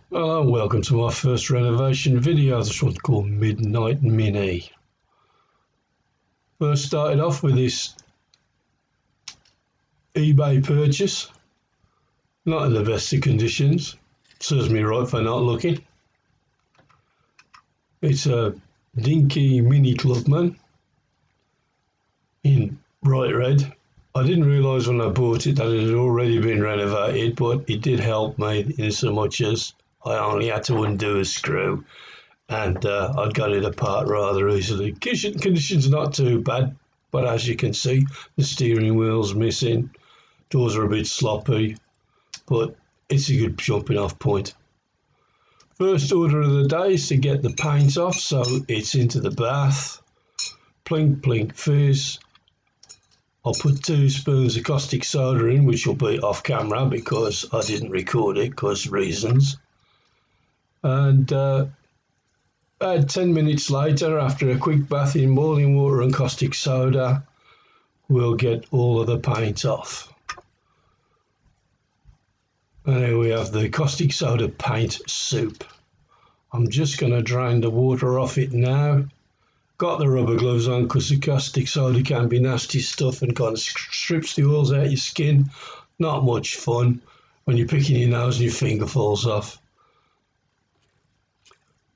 Hello and welcome to my first renovation video. This one's called Midnight Mini. First started off with this eBay purchase. Not in the best of conditions. Serves me right for not looking. It's a Dinky mini clubman in bright red. I didn't realise when I bought it that it had already been renovated, but it did help me in so much as I only had to undo a screw and I'd got it apart rather easily. Conditions not too bad, but as you can see, the steering wheel's missing, doors are a bit sloppy, but it's a good jumping off point. First order of the day is to get the paint off, so it's into the bath. Plink, plink, fizz. I'll put 2 spoons of caustic soda in, which will be off camera because I didn't record it because reasons. And about 10 minutes later, after a quick bath in boiling water and caustic soda, we'll get all of the paint off. And here we have the caustic soda paint soup. I'm just going to drain the water off it now. Got the rubber gloves on because the caustic soda can be nasty stuff and kind of strips the oils out your skin. Not much fun when you're picking your nose and your finger falls off.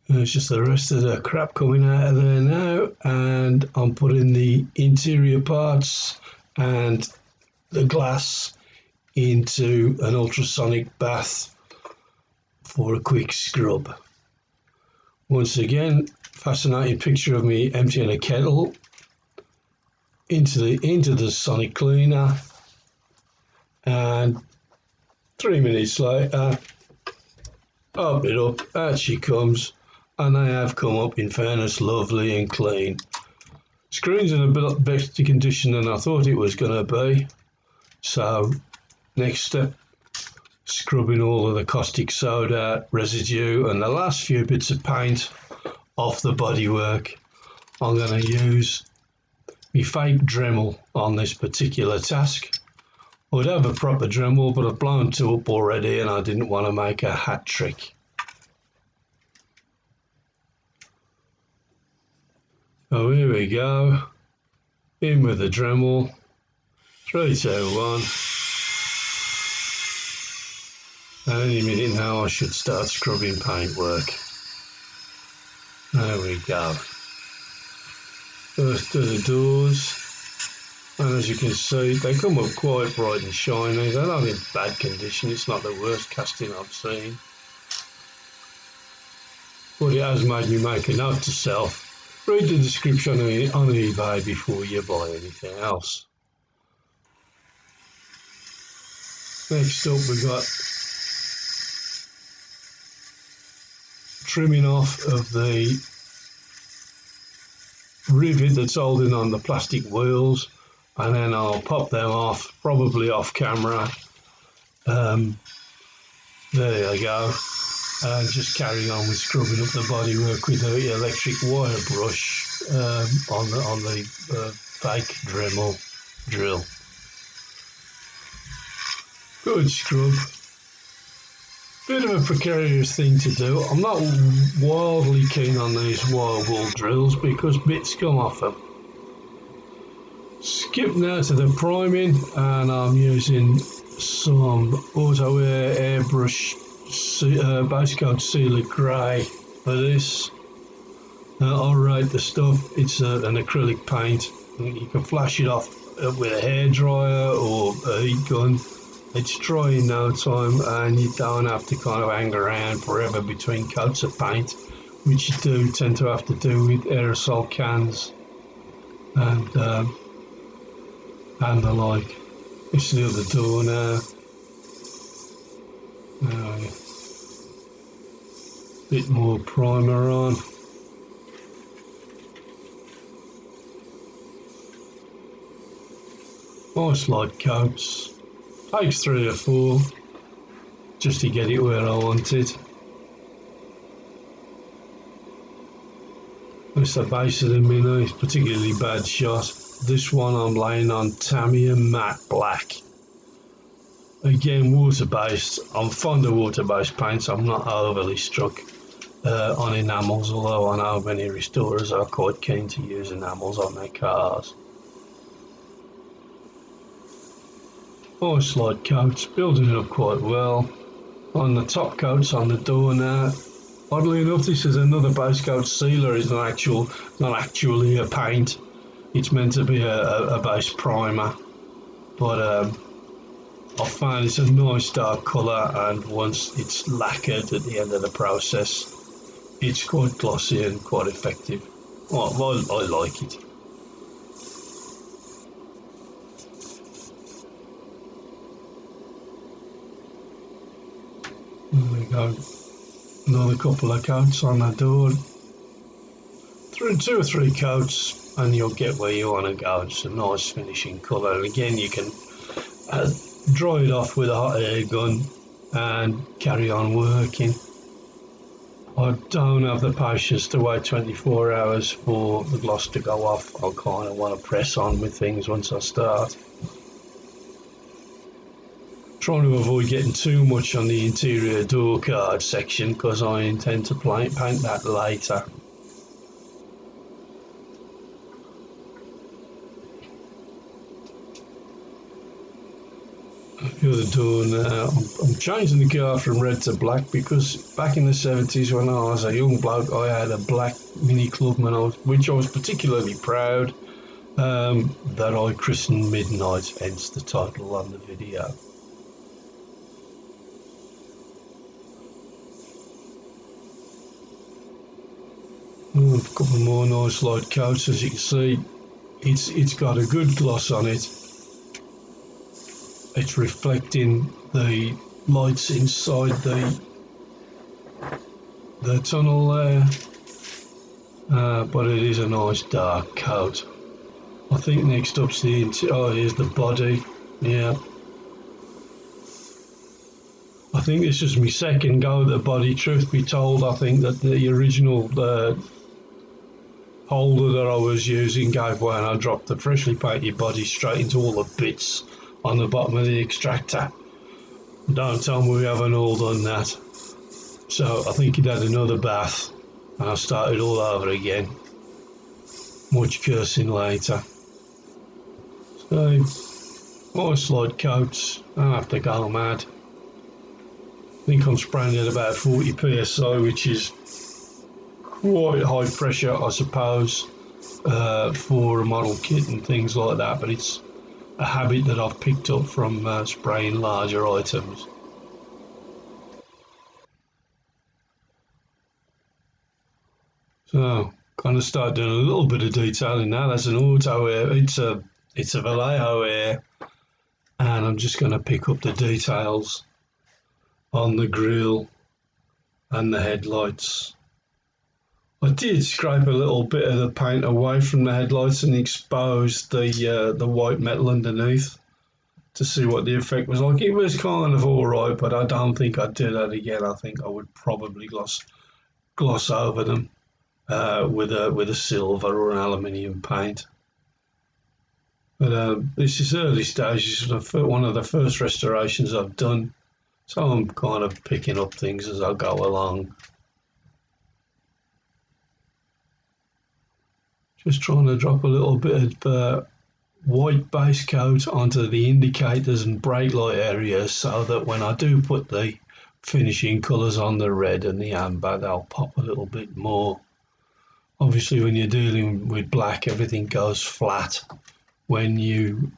There's just the rest of the crap coming out of there now, and I'm putting the interior parts and the glass into an ultrasonic bath for a quick scrub. Once again, fascinating picture of me emptying a kettle into the sonic cleaner, and 3 minutes later, open it up, out she comes. And they have come up, in fairness, lovely and clean. Screen's in a bit better condition than I thought it was going to be. So, next step, scrubbing all of the caustic soda residue and the last few bits of paint off the bodywork. I'm going to use my fake Dremel on this particular task. I would have a proper Dremel, but I've blown 2 up already and I didn't want to make a hat trick. Oh, here we go. In with the Dremel. 3, 2, 1. And any minute now I should start scrubbing paintwork. There we go. First to the doors. And as you can see, they come up quite bright and shiny. They're not in bad condition. It's not the worst casting I've seen. But it has made me make a note to self. Read the description on eBay before you buy anything else. Next up we got trimming off of the rivet that's holding on the plastic wheels, and then I'll pop them off, probably off camera. There you go. And just carry on with scrubbing up the bodywork with the electric wire brush on the fake Dremel drill. Good scrub. Bit of a precarious thing to do. I'm not wildly keen on these wire wool drills because bits come off them. Skip now to the priming, and I'm using some Auto Air airbrush base coat sealer grey for this. I'll rate the stuff. It's an acrylic paint. You can flash it off with a hairdryer or a heat gun. It's dry in no time, and you don't have to kind of hang around forever between coats of paint, which you do tend to have to do with aerosol cans and the like. This is the other door now. Bit more primer on. Nice light coats. Takes 3 or 4 just to get it where I want it. That's the base of the Mini, particularly bad shot. This one I'm laying on Tamiya matte black. Again, water-based. I'm fond of water-based paints. I'm not overly struck on enamels, although I know many restorers are quite keen to use enamels on their cars. Four slide coats, building it up quite well. On the top coats on the door now. Oddly enough, this is another base coat sealer. It's not actually a paint. It's meant to be a base primer, but I find it's a nice dark colour, and once it's lacquered at the end of the process, it's quite glossy and quite effective. I like it. There we go. Another couple of coats on the door. Through 2 or 3 coats and you'll get where you want to go. It's a nice finishing colour. And again, you can dry it off with a hot air gun and carry on working. I don't have the patience to wait 24 hours for the gloss to go off. I kind of want to press on with things once I start. Trying to avoid getting too much on the interior door card section because I intend to paint that later. The other door now. I'm changing the car from red to black because back in the 70s when I was a young bloke I had a black Mini Clubman, which I was particularly proud that I christened Midnight, hence the title on the video. A couple more nice light coats. As you can see, it's got a good gloss on it. It's reflecting the lights inside the tunnel there, but it is a nice dark coat. I think next up's the here's the body. Yeah, I think this is my second go at the body. Truth be told, I think that the original holder that I was using gave way and I dropped the freshly painted body straight into all the bits on the bottom of the extractor. Don't tell me we haven't all done that. So I think he'd had another bath and I started all over again. Much cursing later. So, more slide coats. I don't have to go mad. I think I'm spraying at about 40 psi, which is quite high pressure, I suppose, for a model kit and things like that, but it's a habit that I've picked up from spraying larger items. So, kind of start doing a little bit of detailing now. That's an auto air. It's a Vallejo air, and I'm just going to pick up the details on the grille and the headlights. I did scrape a little bit of the paint away from the headlights and expose the white metal underneath to see what the effect was like. It was kind of alright, but I don't think I'd do that again. I think I would probably gloss over them with a silver or an aluminium paint. But this is early stages. One of the first restorations I've done, so I'm kind of picking up things as I go along. Just trying to drop a little bit of white base coat onto the indicators and brake light areas so that when I do put the finishing colours on the red and the amber, they'll pop a little bit more. Obviously, when you're dealing with black, everything goes flat. When you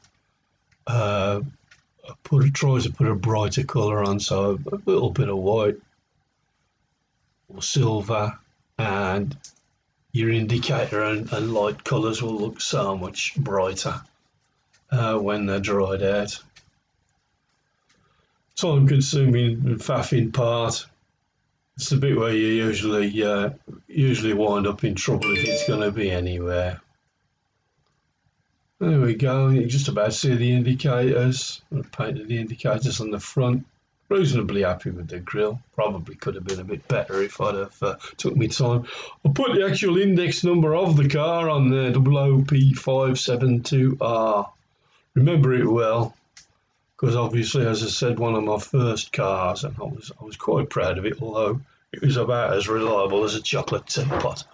try to put a brighter colour on, so a little bit of white or silver, and your indicator and light colours will look so much brighter when they're dried out. Time consuming and faffing part. It's the bit where you usually wind up in trouble if it's going to be anywhere. There we go, you can just about see the indicators. I've painted the indicators on the front. Reasonably happy with the grille. Probably could have been a bit better if I'd have took me time. I put the actual index number of the car on there, OOP572R. Remember it well, because obviously, as I said, one of my first cars, and I was quite proud of it, although it was about as reliable as a chocolate teapot.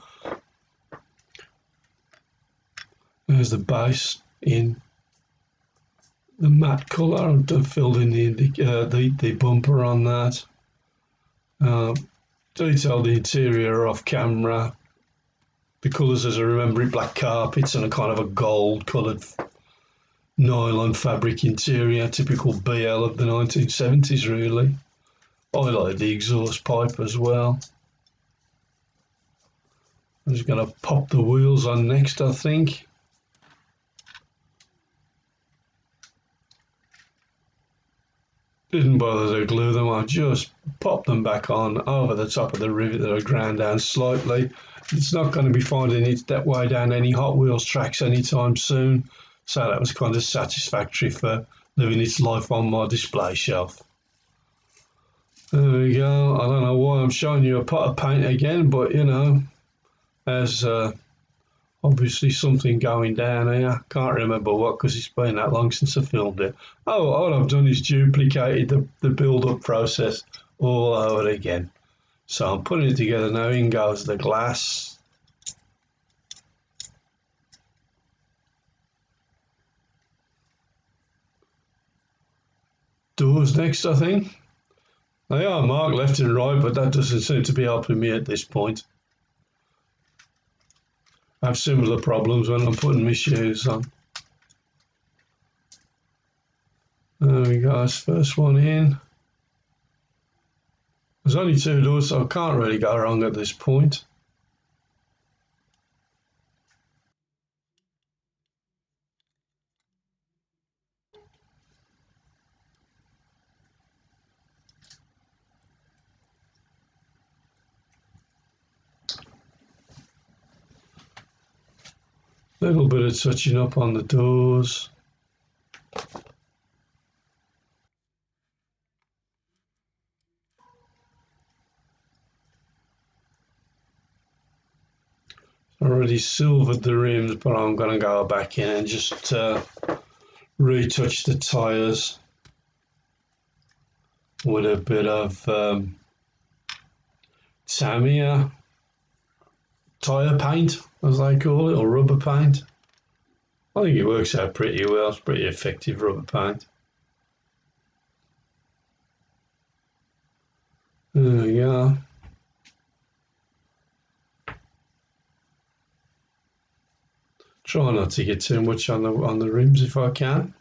There's the base in the matte colour. I've filled in the bumper on that. Detailed the interior off camera. The colours, as I remember it, black carpets and a kind of a gold coloured nylon fabric interior, typical BL of the 1970s really. I like the exhaust pipe as well. I'm just going to pop the wheels on next, I think. Didn't bother to glue them, I just popped them back on over the top of the rivet that I ground down slightly. It's not going to be finding its that way down any Hot Wheels tracks anytime soon, so that was kind of satisfactory for living its life on my display shelf. There we go. I don't know why I'm showing you a pot of paint again, but you know, there's obviously something going down here. Can't remember what, because it's been that long since I filmed it. Oh, all I've done is duplicated the build-up process all over again. So I'm putting it together now. In goes the glass. Doors next, I think. They are marked left and right, but that doesn't seem to be helping me at this point. I have similar problems when I'm putting my shoes on. There we go, first one in. There's only two doors, so I can't really go wrong at this point. Little bit of touching up on the doors. Already silvered the rims, but I'm going to go back in and just retouch the tyres with a bit of Tamiya tyre paint, as they call it, or rubber paint. I think it works out pretty well. It's pretty effective rubber paint. There we go. Try not to get too much on the rims if I can.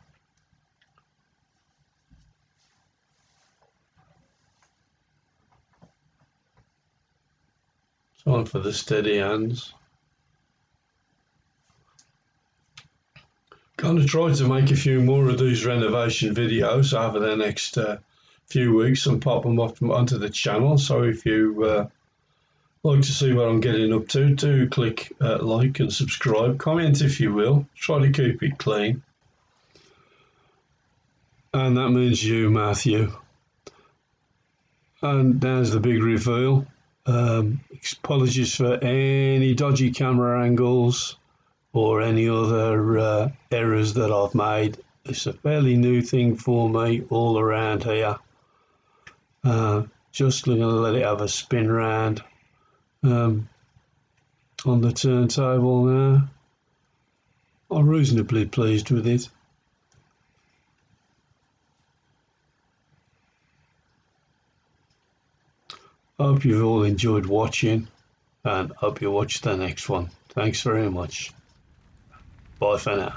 Time for the steady hands. Going to try to make a few more of these renovation videos over the next few weeks and pop them up onto the channel. So if you like to see what I'm getting up to, do click like and subscribe. Comment if you will. Try to keep it clean. And that means you, Matthew. And there's the big reveal. Apologies for any dodgy camera angles or any other errors that I've made. It's a fairly new thing for me all around here. Just going to let it have a spin round on the turntable now. I'm reasonably pleased with it. Hope you've all enjoyed watching and hope you watch the next one. Thanks very much. Bye for now.